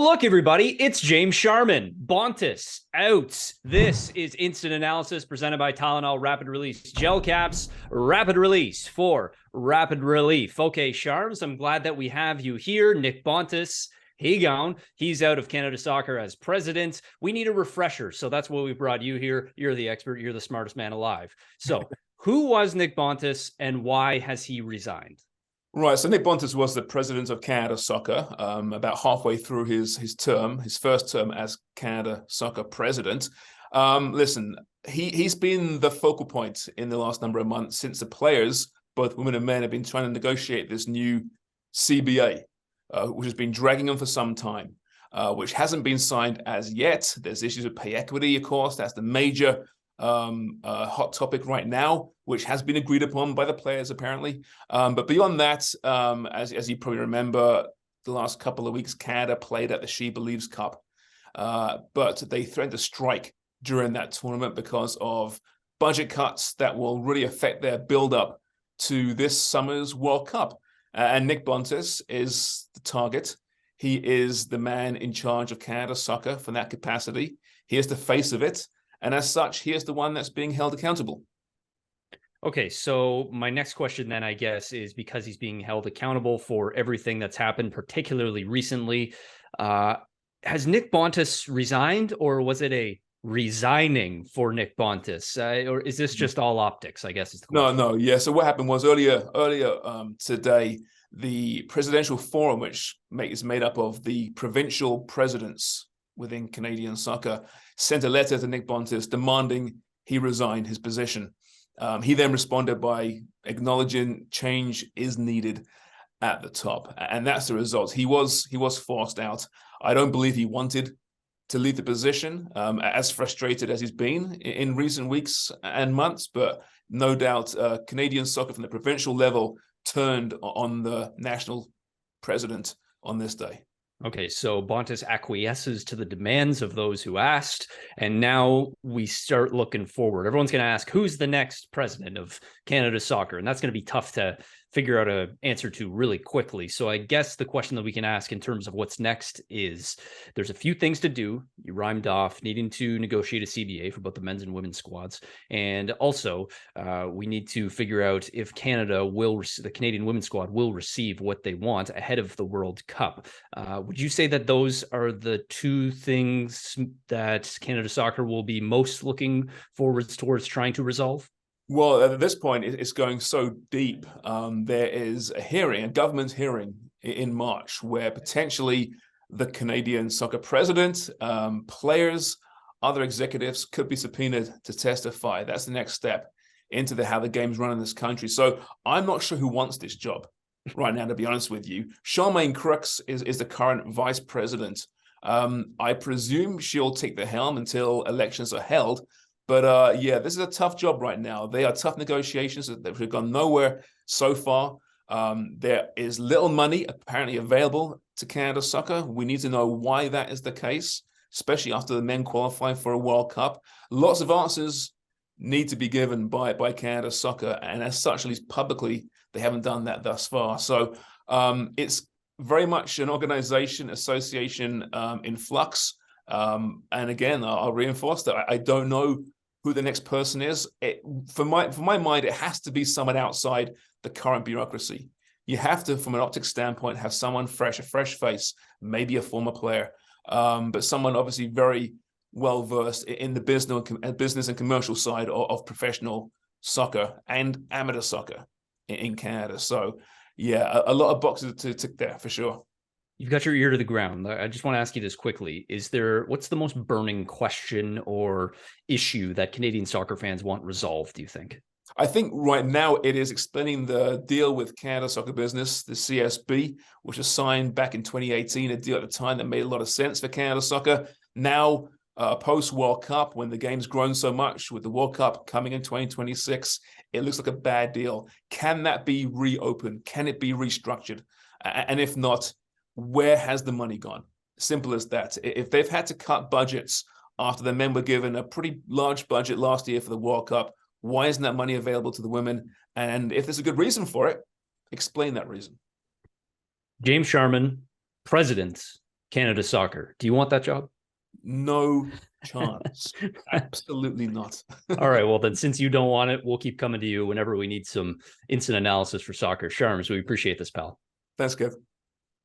Oh, look, everybody, it's James Sharman. Bontis out. This is Instant Analysis presented by Tylenol Rapid Release Gel Caps. Rapid Release for Rapid Relief. Okay, Sharms, I'm glad that we have you here. Nick Bontis, he gone. He's out of Canada Soccer as president. We need a refresher, so that's why we brought you here. You're the expert. You're the smartest man alive. So who was Nick Bontis and why has he resigned? Right, so Nick Bontis was the president of Canada Soccer about halfway through his first term as Canada Soccer president. Listen, he's been the focal point in the last number of months since the players, both women and men, have been trying to negotiate this new CBA, which has been dragging on for some time, which hasn't been signed as yet. There's issues with pay equity, of course. That's the major hot topic right now, which has been agreed upon by the players apparently. But beyond that, as you probably remember, the last couple of weeks, Canada played at the She Believes Cup, but they threatened to strike during that tournament because of budget cuts that will really affect their build-up to this summer's World Cup. And Nick Bontis is the target. He is the man in charge of Canada Soccer for that capacity. He is the face of it. And as such, he is the one that's being held accountable. Okay, so my next question then, I guess, is because he's being held accountable for everything that's happened, particularly recently. Has Nick Bontis resigned, or was it a resigning for Nick Bontis? Or is this just all optics, I guess is the question. No. Yeah, so what happened was earlier today, the presidential forum, which is made up of the provincial presidents within Canadian soccer, sent a letter to Nick Bontis demanding he resign his position. He then responded by acknowledging change is needed at the top, and that's the result. He was forced out. I don't believe he wanted to leave the position, as frustrated as he's been in recent weeks and months, but no doubt Canadian soccer from the provincial level turned on the national president on this day. Okay, so Bontis acquiesces to the demands of those who asked, and now we start looking forward. Everyone's going to ask, who's the next president of Canada Soccer? And that's going to be tough to figure out an answer to really quickly. So I guess the question that we can ask in terms of what's next is there's a few things to do. You rhymed off needing to negotiate a CBA for both the men's and women's squads. And also we need to figure out if the Canadian women's squad will receive what they want ahead of the World Cup. Would you say that those are the two things that Canada Soccer will be most looking forwards towards trying to resolve? Well, at this point, it's going so deep. There is a government hearing in March, where potentially the Canadian soccer president, players, other executives could be subpoenaed to testify. That's the next step into how the game's run in this country. So I'm not sure who wants this job right now, to be honest with you. Charmaine Crooks is the current vice president. I presume she'll take the helm until elections are held. But yeah, this is a tough job right now. They are tough negotiations that have gone nowhere so far. There is little money apparently available to Canada Soccer. We need to know why that is the case, especially after the men qualify for a World Cup. Lots of answers need to be given by Canada Soccer, and as such, at least publicly, they haven't done that thus far. So it's very much an association in flux. And again, I'll reinforce that I don't know who the next person is. For my mind, it has to be someone outside the current bureaucracy. You have to, from an optics standpoint, have someone fresh, a fresh face, maybe a former player, but someone obviously very well versed in the business and commercial side of professional soccer and amateur soccer in Canada. So yeah, a lot of boxes to tick there for sure. You've got your ear to the ground. I just want to ask you this quickly. What's the most burning question or issue that Canadian soccer fans want resolved, do you think? I think right now it is explaining the deal with Canada Soccer Business, the CSB, which was signed back in 2018, a deal at the time that made a lot of sense for Canada Soccer. Now, post-World Cup, when the game's grown so much, with the World Cup coming in 2026, it looks like a bad deal. Can that be reopened? Can it be restructured? And if not, where has the money gone? Simple as that. If they've had to cut budgets after the men were given a pretty large budget last year for the World Cup, why isn't that money available to the women? And if there's a good reason for it, explain that reason. James Sharman, president Canada Soccer. Do you want that job? No chance. Absolutely not. All right. Well, then, since you don't want it, we'll keep coming to you whenever we need some instant analysis for soccer. Sharms, we appreciate this, pal. Thanks, Kev.